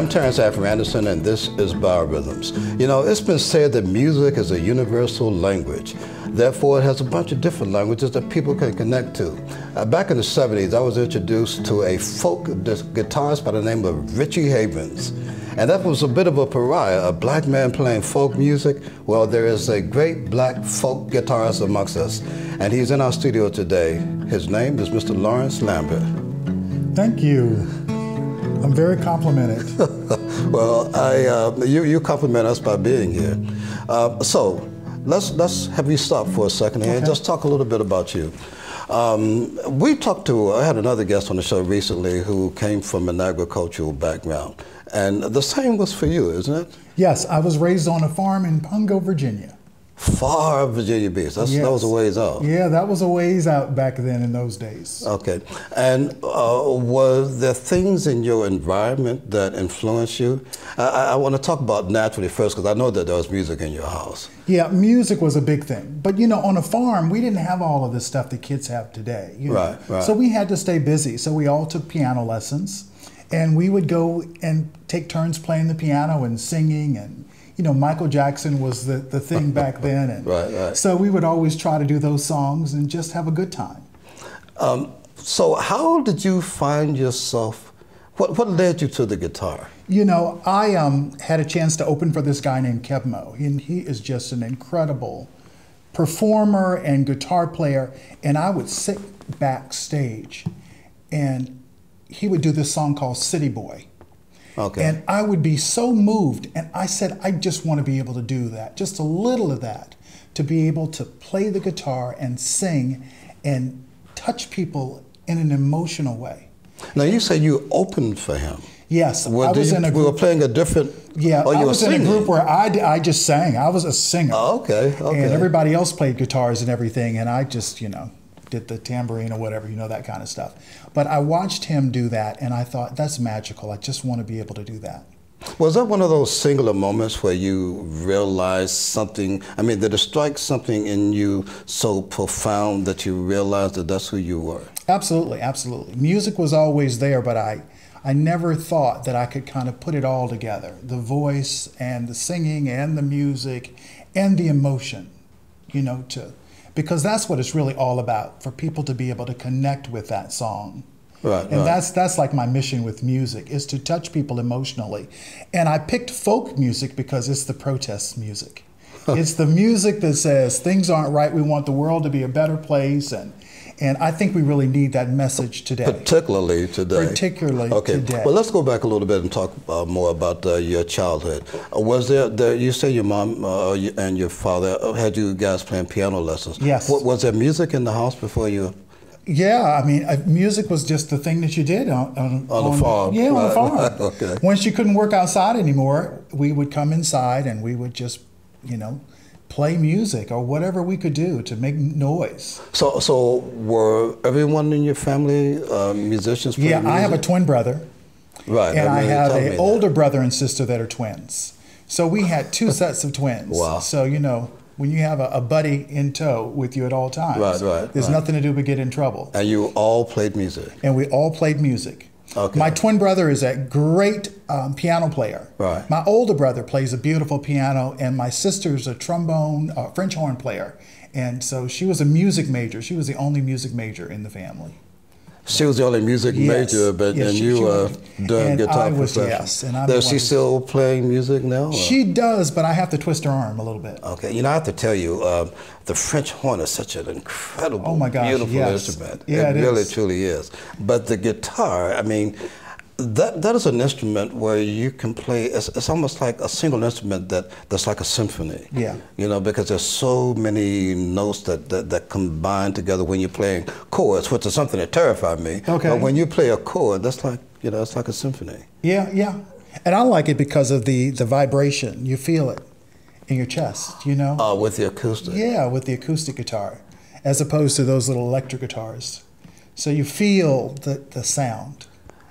I'm Terrence Afer-Anderson, and this is BioRhythms. You know, it's been said that music is a universal language. Therefore, it has a bunch of different languages that people can connect to. Back in the 70s, I was introduced to a folk guitarist by the name of Richie Havens. And that was a bit of a pariah, a black man playing folk music. Well, there is a great black folk guitarist amongst us, and he's in our studio today. His name is Mr. Lawrence Lambert. Thank you. I'm very complimented. Well, you compliment us by being here. So let's have you stop for a second here and just talk a little bit about you. I had another guest on the show recently who came from an agricultural background. And the same was for you, isn't it? Yes, I was raised on a farm in Pungo, Virginia. Far Virginia Beach. That was a ways out. Yeah, that was a ways out back then in those days. Okay. And were there things in your environment that influenced you? I want to talk about naturally first, because I know that there was music in your house. Yeah, music was a big thing. But, you know, on a farm, we didn't have all of the stuff that kids have today. You know? Right. So we had to stay busy. So we all took piano lessons. And we would go and take turns playing the piano and singing, and you know, Michael Jackson was the thing back then. And right. So we would always try to do those songs and just have a good time. So how did you find yourself, what led you to the guitar? You know, I had a chance to open for this guy named Kebmo, and he is just an incredible performer and guitar player. And I would sit backstage, and he would do this song called City Boy. Okay. And I would be so moved, and I said, I just want to be able to do that, just a little of that, to be able to play the guitar and sing and touch people in an emotional way. Now you say you opened for him. Yes, I was in a group. We were playing a different. Yeah, I was in a group where I just sang. I was a singer. Oh, okay. And everybody else played guitars and everything, and I just, you know, did the tambourine or whatever, you know, that kind of stuff. But I watched him do that, and I thought, that's magical. I just want to be able to do that. Was that one of those singular moments where you realized something? I mean, did it strike something in you so profound that you realized that that's who you were? Absolutely, absolutely. Music was always there, but I never thought that I could kind of put it all together. The voice and the singing and the music and the emotion, you know, because that's what it's really all about, for people to be able to connect with that song. Right. That's like my mission with music, is to touch people emotionally. And I picked folk music because it's the protest music. It's the music that says things aren't right, we want the world to be a better place, and I think we really need that message today. Particularly today. Today. Well, let's go back a little bit and talk more about your childhood. Was there, you say your mom and your father had you guys playing piano lessons. Yes. Was there music in the house before you? Yeah, I mean, music was just the thing that you did on the farm. Yeah, on the farm. Okay. Once you couldn't work outside anymore, we would come inside and we would just, you know, play music or whatever we could do to make noise. So were everyone in your family musicians? Yeah, I have a twin brother. Right. And I have an older brother and sister that are twins. So we had two sets of twins. Wow. So, you know, when you have a buddy in tow with you at all times, there's nothing to do but get in trouble. And you all played music? And we all played music. Okay. My twin brother is a great piano player. Right. My older brother plays a beautiful piano, and my sister's a trombone, French horn player. And so she was a music major. She was the only music major in the family. She was the only music major, but yes, and you were doing guitar profession. Yes, and Does she still playing music now? Or? She does, but I have to twist her arm a little bit. Okay, you know, I have to tell you, the French horn is such an incredible, beautiful instrument. Yeah, it really, truly is. But the guitar, I mean, that is an instrument where you can play. It's almost like a single instrument that's like a symphony. Yeah. You know, because there's so many notes that combine together when you're playing chords, which is something that terrified me. Okay. But when you play a chord, that's like, you know, it's like a symphony. Yeah. And I like it because of the vibration. You feel it in your chest, you know? With the acoustic. Yeah, with the acoustic guitar, as opposed to those little electric guitars. So you feel the sound.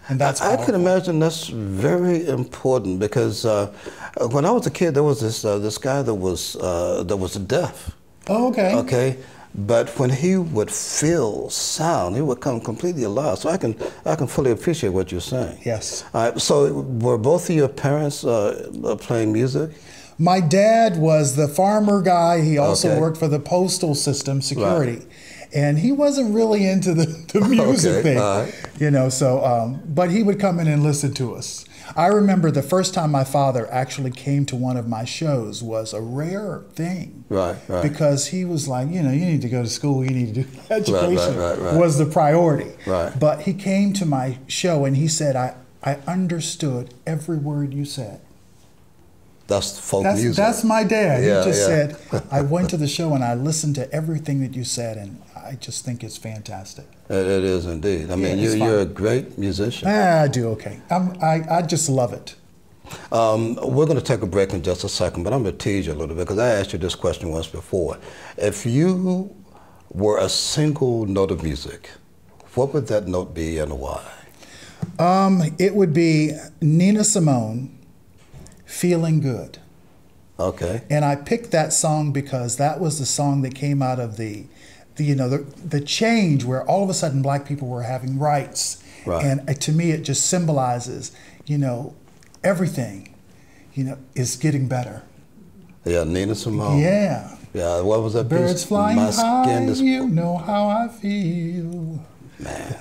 And that's I can imagine that's very important, because when I was a kid, there was this guy that was deaf. Oh, okay. Okay, but when he would feel sound, he would come completely alive. So I can fully appreciate what you're saying. Yes. So were both of your parents playing music? My dad was the farmer guy. He also worked for the postal system security. Right. And he wasn't really into the music thing, you know, so, but he would come in and listen to us. I remember the first time my father actually came to one of my shows was a rare thing. Right. Because he was like, you know, you need to go to school, you need to do education was the priority. Right. But he came to my show and he said, I understood every word you said. That's folk music. That's my dad. He just said, I went to the show and I listened to everything that you said, and I just think it's fantastic. It is indeed. I mean, you're a great musician. I do okay. I just love it. We're going to take a break in just a second, but I'm going to tease you a little bit because I asked you this question once before. If you were a single note of music, what would that note be and why? It would be Nina Simone, Feeling Good. Okay. And I picked that song because that was the song that came out of the change where all of a sudden black people were having rights. Right. And to me, it just symbolizes, you know, everything, you know, is getting better. Yeah, Nina Simone. Yeah. Yeah, what was that Birds piece? flying high, you know how I feel. Man.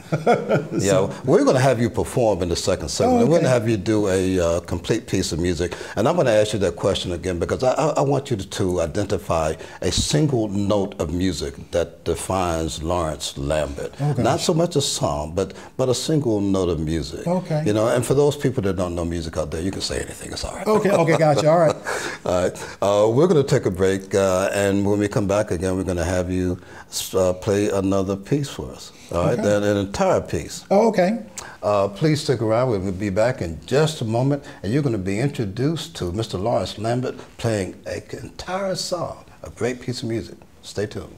Yeah, we're going to have you perform in the second segment. We're going to have you do a complete piece of music. And I'm going to ask you that question again because I want you to identify a single note of music that defines Lawrence Lambert. Not so much a song, but a single note of music. Okay. You know, and for those people that don't know music out there, you can say anything. It's all right. Okay, gotcha. All right. All right. We're going to take a break, and when we come back again, we're going to have you play another piece for us. All right, then an entire piece. Oh, okay. Please stick around. We'll be back in just a moment, and you're going to be introduced to Mr. Lawrence Lambert playing an entire song, a great piece of music. Stay tuned.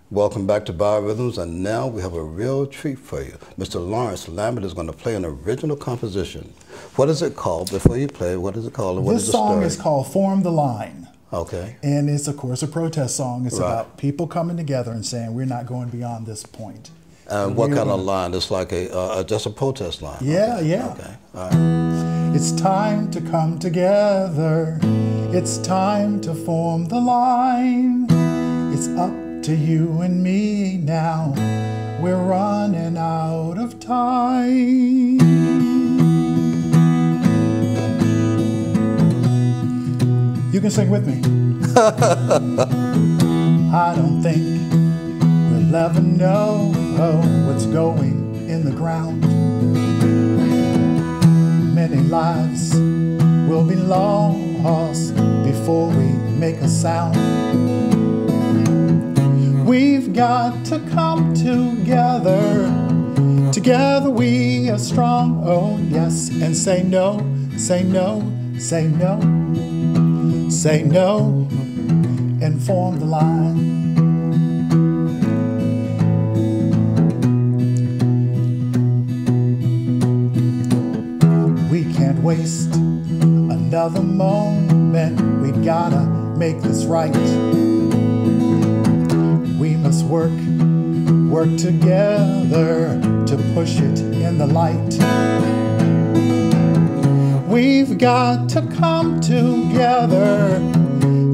Welcome back to BioRhythms, and now we have a real treat for you. Mr. Lawrence Lambert is going to play an original composition. What is it called? Before you play, what is it called? And what is the story? This song is called Form the Line. Okay. And it's, of course, a protest song. It's about people coming together and saying, we're not going beyond this point. And what kind of line? It's like just a protest line. Yeah, yeah. Okay, all right. It's time to come together. It's time to form the line. It's up to you and me now. We're running out of time. You can sing with me. I don't think we'll ever know what's going in the ground. Many lives will be lost before we make a sound. We've got to come together. Together we are strong, oh yes, and say no, say no, say no, say no, and form the line. We can't waste another moment. We gotta make this right. We must work together to push it in the light. We've got to come together.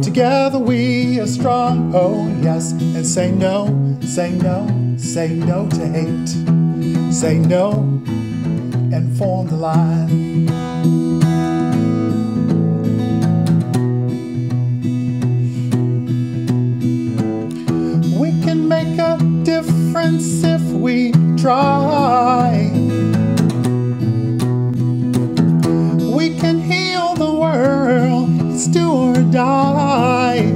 Together we are strong, oh yes, and say no, say no, say no to hate. Say no and form the line. We can make a difference if we try. We can heal the world, it's do or die.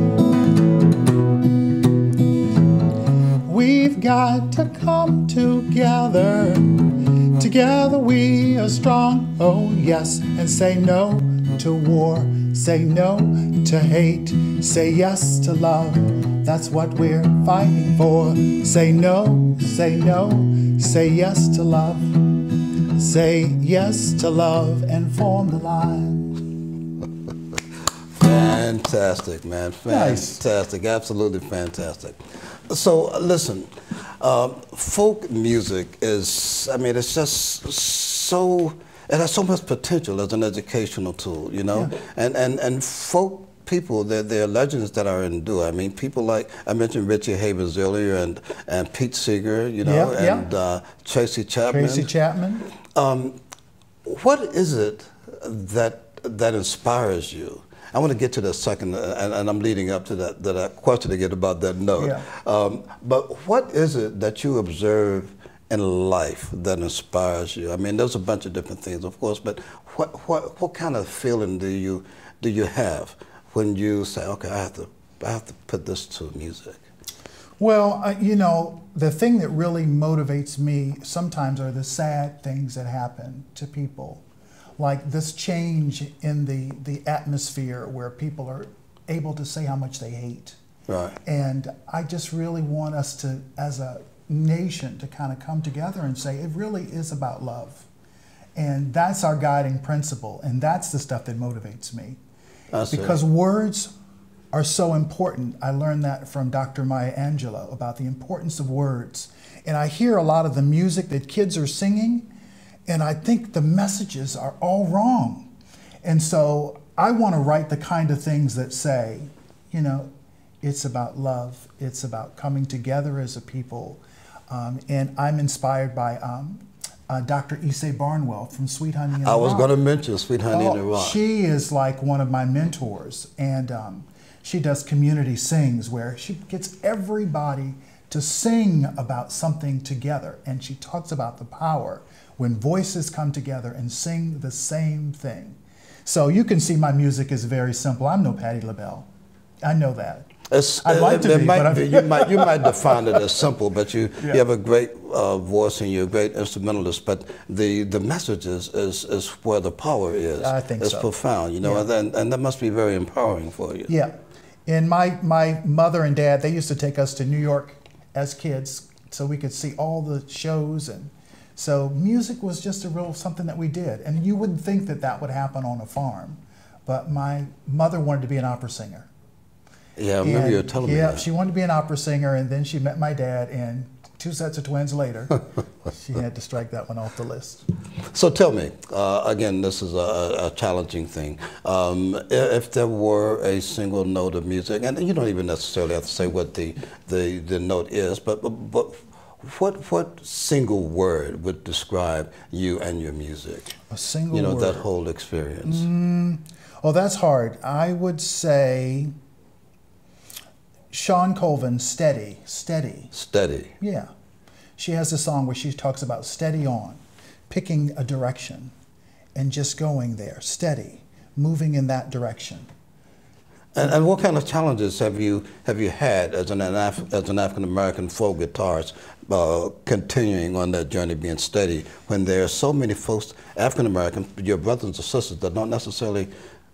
We've got to come together. Together we are strong, oh yes, and say no to war. Say no to hate. Say yes to love. That's what we're fighting for. Say no, say no, say yes to love. Say yes to love and form the line. Fantastic, man. Fantastic. Nice. Absolutely fantastic. So, listen, folk music is, I mean, it's just so, it has so much potential as an educational tool, you know? Yeah. And folk people, they're legends that are endured. I mean, people like, I mentioned Richie Havens earlier, and Pete Seeger, you know, and Tracy Chapman. Tracy Chapman. What is it that inspires you? I want to get to that second, and I'm leading up to that question again about that note. Yeah. But what is it that you observe in life that inspires you? I mean, there's a bunch of different things, of course, but what kind of feeling do you have when you say, okay, I have to put this to music? Well, you know, the thing that really motivates me sometimes are the sad things that happen to people. Like this change in the atmosphere where people are able to say how much they hate. Right. And I just really want us to, as a nation, to kind of come together and say it really is about love. And that's our guiding principle. And that's the stuff that motivates me. Because words are so important. I learned that from Dr. Maya Angelou about the importance of words. And I hear a lot of the music that kids are singing, and I think the messages are all wrong. And so I want to write the kind of things that say, you know, it's about love. It's about coming together as a people. And I'm inspired by Dr. Issei Barnwell from Sweet Honey in the Rock. I was going to mention Sweet Honey in the Rock. She is like one of my mentors. And she does community sings where she gets everybody to sing about something together. And she talks about the power when voices come together and sing the same thing. So you can see my music is very simple. I'm no Patti LaBelle. I know that. I'd like to be, but you might define it as simple, but you have a great voice and you're a great instrumentalist. But the message is where the power is. I think it's profound, you know, and that must be very empowering for you. Yeah. And my mother and dad, they used to take us to New York as kids so we could see all the shows, and so music was just a real something that we did. And you wouldn't think that that would happen on a farm, but my mother wanted to be an opera singer. Yeah, I remember you were telling me that. Yeah, she wanted to be an opera singer, and then she met my dad, and 2 sets of twins later, she had to strike that one off the list. So tell me, again, this is a challenging thing. If there were a single note of music, and you don't even necessarily have to say what the note is, but what single word would describe you and your music? A single word? You know, that whole experience. Oh, that's hard. I would say Sean Colvin, Steady. Steady. Steady. Yeah. She has a song where she talks about steady on, picking a direction and just going there, steady, moving in that direction. And what kind of challenges have you had as an African American folk guitarist, continuing on that journey, being steady, when there are so many folks, African American, your brothers and sisters, that don't necessarily,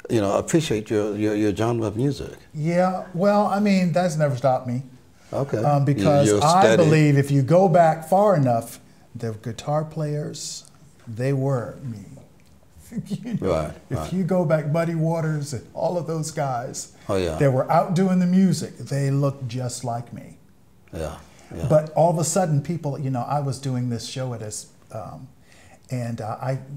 you know, appreciate your genre of music? Yeah, well, I mean, that's never stopped me. Okay. Because I believe if you go back far enough, the guitar players, they were me. You know, if you go back, Buddy Waters and all of those guys, that were out doing the music, they looked just like me. But all of a sudden, people, you know, I was doing this show at us, and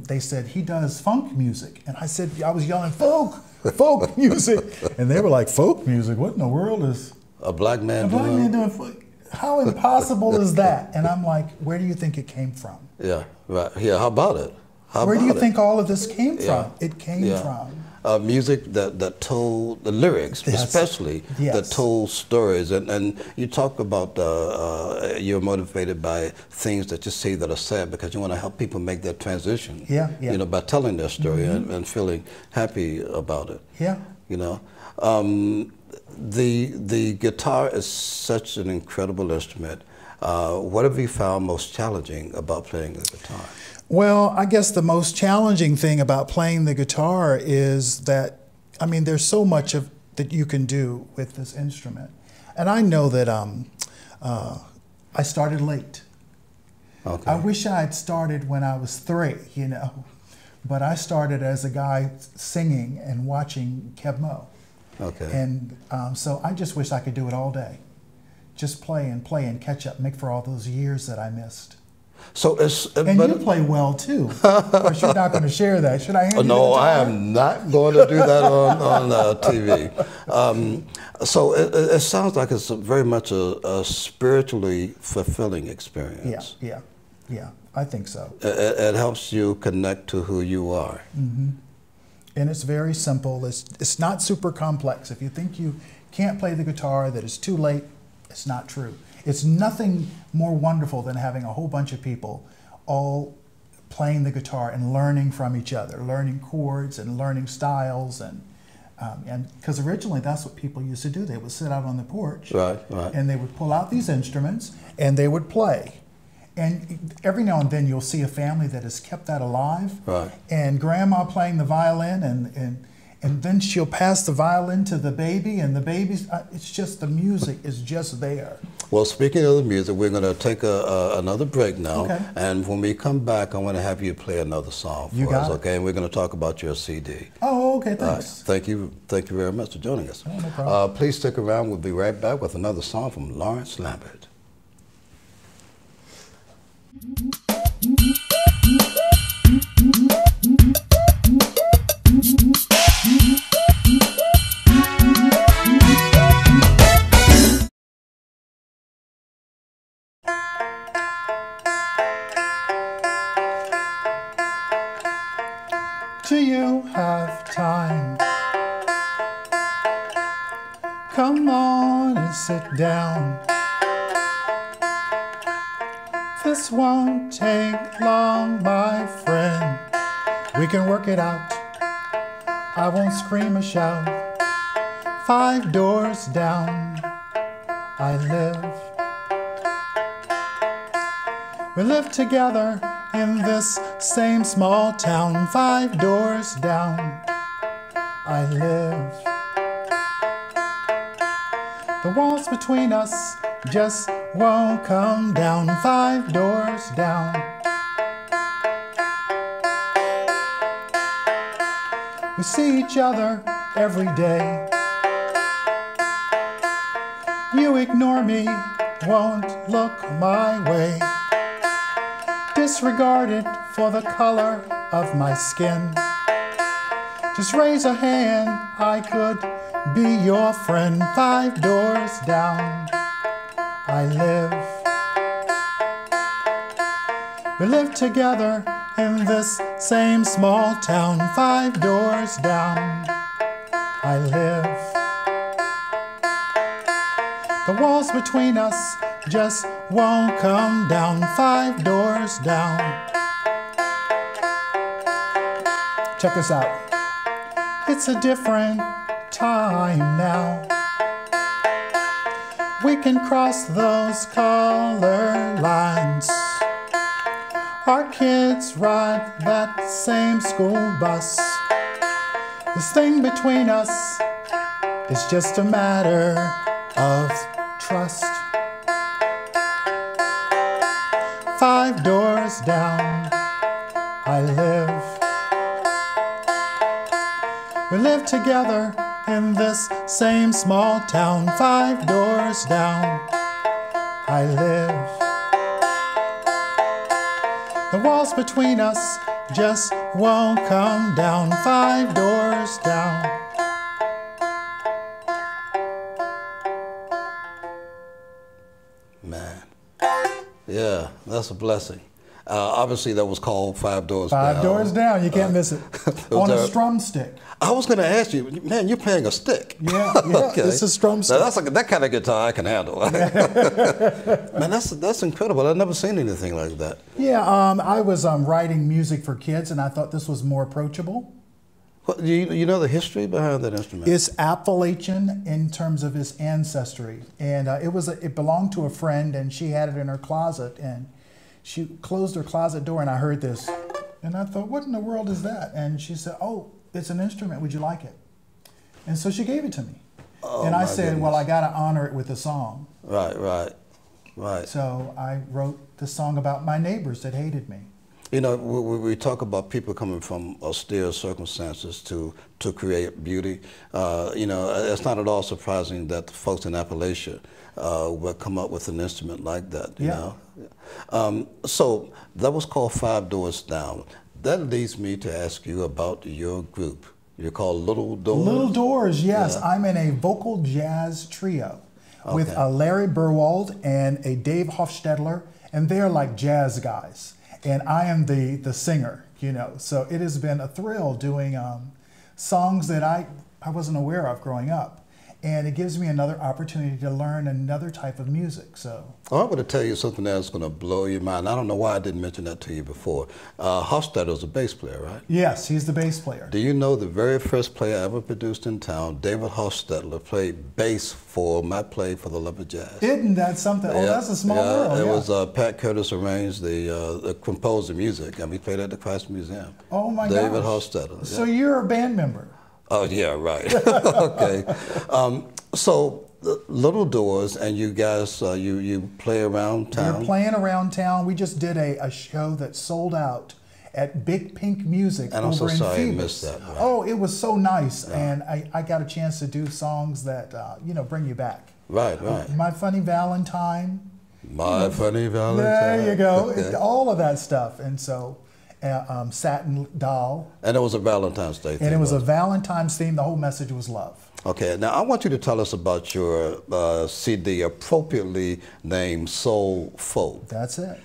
they said, he does funk music. And I said, I was yelling, folk music. And they were like, folk music? What in the world is a black man doing folk? How impossible is that? And I'm like, where do you think it came from? Yeah, right. Yeah, how about it? Where do you think all of this came from? It came from music that told, the lyrics especially, that told stories. And you talk about you're motivated by things that you see that are sad because you want to help people make that transition. You know, by telling their story and feeling happy about it. You know, the guitar is such an incredible instrument. What have you found most challenging about playing the guitar? Well, I guess the most challenging thing about playing the guitar is that, I mean, there's so much that you can do with this instrument. And I know that I started late. Okay. I wish I had started when I was 3, you know, but I started as a guy singing and watching Keb Mo. Okay. And so I just wish I could do it all day. Just play and catch up, make for all those years that I missed. So it's And you play well too. Of course, you're not going to share that. Should I hand you the no, guitar? I am not going to do that on TV. So it sounds like it's very much a spiritually fulfilling experience. Yeah, I think so. It helps you connect to who you are. Mm-hmm. And it's very simple. It's not super complex. If you think you can't play the guitar, that it's too late, it's not true. It's nothing more wonderful than having a whole bunch of people all playing the guitar and learning from each other, learning chords and learning styles, and because originally that's what people used to do. They would sit out on the porch, Right. and they would pull out these instruments and they would play. And every now and then you'll see a family that has kept that alive. Right. And grandma playing the violin, and then she'll pass the violin to the baby, and the baby's, it's just, the music is just there. Well, speaking of the music, we're going to take another break now. Okay. And when we come back, I want to have you play another song for You got us, it. okay? And we're going to talk about your CD. Oh, okay, thanks. Thank you very much for joining us. Oh, no problem. Please stick around. We'll be right back with another song from Lawrence Lambert. Do you have time? Come on and sit down. This won't take long, my friend. We can work it out. I won't scream or shout. 5 doors down, I live. We live together in this same small town. 5 doors down, I live. The walls between us just won't come down. 5 doors down. We see each other every day. You ignore me, won't look my way. Disregarded for the color of my skin. Just raise a hand, I could be your friend. 5 doors down, I live. We live together in this same small town. 5 doors down, I live. The walls between us just won't come down. 5 doors down. Check this out. It's a different time now. We can cross those color lines. Our kids ride that same school bus. This thing between us is just a matter of trust. 5 doors down, I live. We live together in this same small town. 5 doors down, I live. The walls between us just won't come down. 5 doors down. Man, yeah, that's a blessing. Obviously, that was called 5 Doors Down. 5 doors down, you can't miss it. On a strum stick. I was going to ask you, man, you're playing a stick. Yeah, Okay. It's a strum stick. Now, that kind of guitar I can handle. Man, that's incredible. I've never seen anything like that. Yeah, I was writing music for kids, and I thought this was more approachable. What, you know the history behind that instrument? It's Appalachian in terms of its ancestry, and it belonged to a friend, and she had it in her closet, and she closed her closet door, and I heard this, and I thought, what in the world is that? And she said, oh, it's an instrument. Would you like it? And so she gave it to me. and I my said, goodness. well, I got to honor it with a song. Right, right, right. So I wrote the song about my neighbors that hated me. You know, we talk about people coming from austere circumstances to create beauty. You know, it's not at all surprising that the folks in Appalachia would come up with an instrument like that, you know. So that was called Five Doors Down. That leads me to ask you about your group. You're called Little Doors? Little Doors, yes. Yeah. I'm in a vocal jazz trio with a Larry Burwald and a Dave Hofstadler, and they're like jazz guys. And I am the singer, you know. So it has been a thrill doing songs that I wasn't aware of growing up. And it gives me another opportunity to learn another type of music. So Oh, I'm going to tell you something that's going to blow your mind. I don't know why I didn't mention that to you before. Hofstadler's a bass player, right? yes, he's the bass player. Do you know the very first play I ever produced in town, David Hofstadler played bass for my play for the Love of Jazz. Isn't that something? Oh, that's a small world. It yeah. was Pat Curtis arranged composed the music, and we played at the Christ Museum. Oh my David gosh. Hofstadler. Yeah. So you're a band member. Oh yeah, right. Okay. So Little Doors, and you guys, you play around town. We're playing around town. We just did a show that sold out at Big Pink Music And I'm over so in sorry I Phoebus. missed that. Right. Oh, it was so nice, and I got a chance to do songs that you know, bring you back. Right, right. My Funny Valentine. My Funny Valentine. There you go. Okay. All of that stuff, and so Satin Doll. And it was a Valentine's Day thing. And it was a wasn't Valentine's theme. The whole message was love. Okay, now I want you to tell us about your CD, appropriately named Soul Folk. That's it.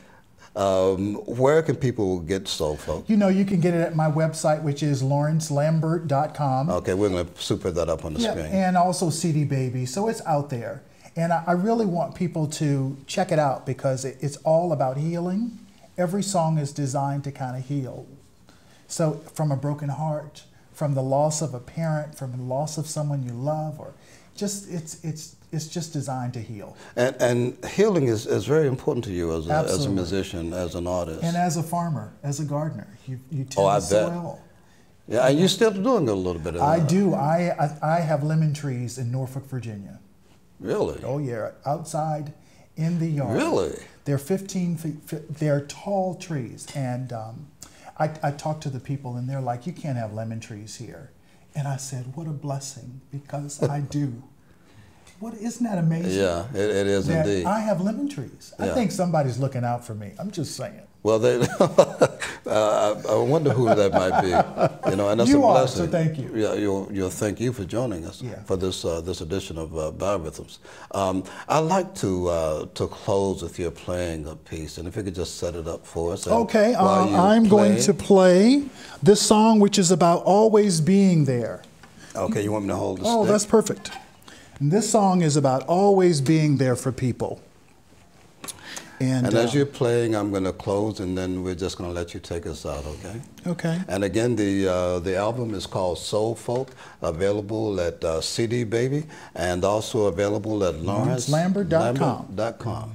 Where can people get Soul Folk? You know, you can get it at my website, which is lawrencelambert.com. Okay, we're going to super that up on the screen. And also CD Baby, so it's out there. And I really want people to check it out because it's all about healing. Every song is designed to kind of heal. So from a broken heart, from the loss of a parent, from the loss of someone you love, or just it's just designed to heal. And healing is very important to you as a Absolutely. musician, as an artist. And as a farmer, as a gardener, you tend Oh, I the bet. soil. Yeah, and you're still doing a little bit of I that. do. I have lemon trees in Norfolk, Virginia. Really? Oh yeah, outside in the yard. Really? They're 15 feet. They're tall trees, and I talked to the people, and they're like, "You can't have lemon trees here." And I said, "What a blessing, because I do." Isn't that amazing? Yeah, it is that indeed. I have lemon trees. I Yeah. think somebody's looking out for me. I'm just saying. Well, I wonder who that might be. You know, and that's You a are, blessing. so thank you. Yeah, you'll thank you for joining us for this this edition of BioRhythms. I'd like to close with you playing a piece, and if you could just set it up for us. Okay, while you I'm going play- to play this song, which is about always being there. Okay, you want me to hold the Oh, stick? that's perfect. And this song is about always being there for people. And as you're playing, I'm going to close, and then we're just going to let you take us out, okay? okay. And again, the album is called Soul Folk, available at CD Baby, and also available at LawrenceLambert.com.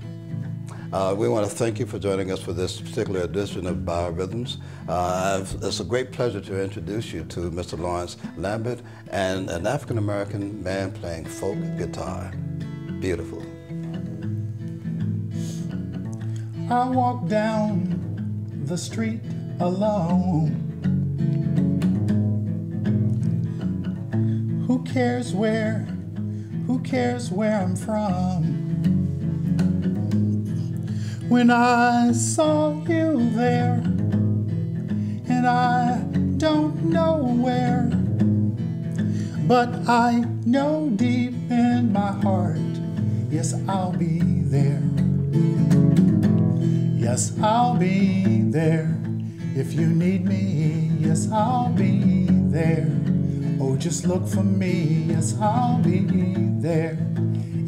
We want to thank you for joining us for this particular edition of BioRhythms. It's a great pleasure to introduce you to Mr. Lawrence Lambert, and an African-American man playing folk guitar. Beautiful. I walk down the street alone. Who cares where I'm from? When I saw you there, and I don't know where, but I know deep in my heart, yes, I'll be there. Yes, I'll be there. If you need me, yes, I'll be there. Oh, just look for me, yes, I'll be there.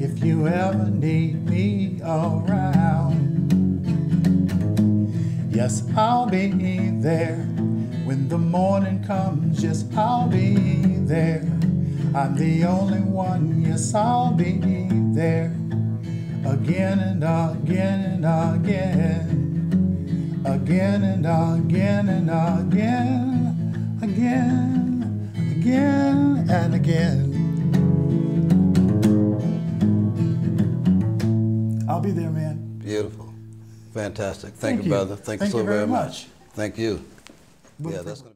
If you ever need me around, yes, I'll be there. When the morning comes, yes, I'll be there. I'm the only one, yes, I'll be there. Again and again and again, again and again and again, again and again. I'll be there, man. Beautiful. Fantastic. Thank you, brother. Thank you so very much. Thank you. Yeah, that's gonna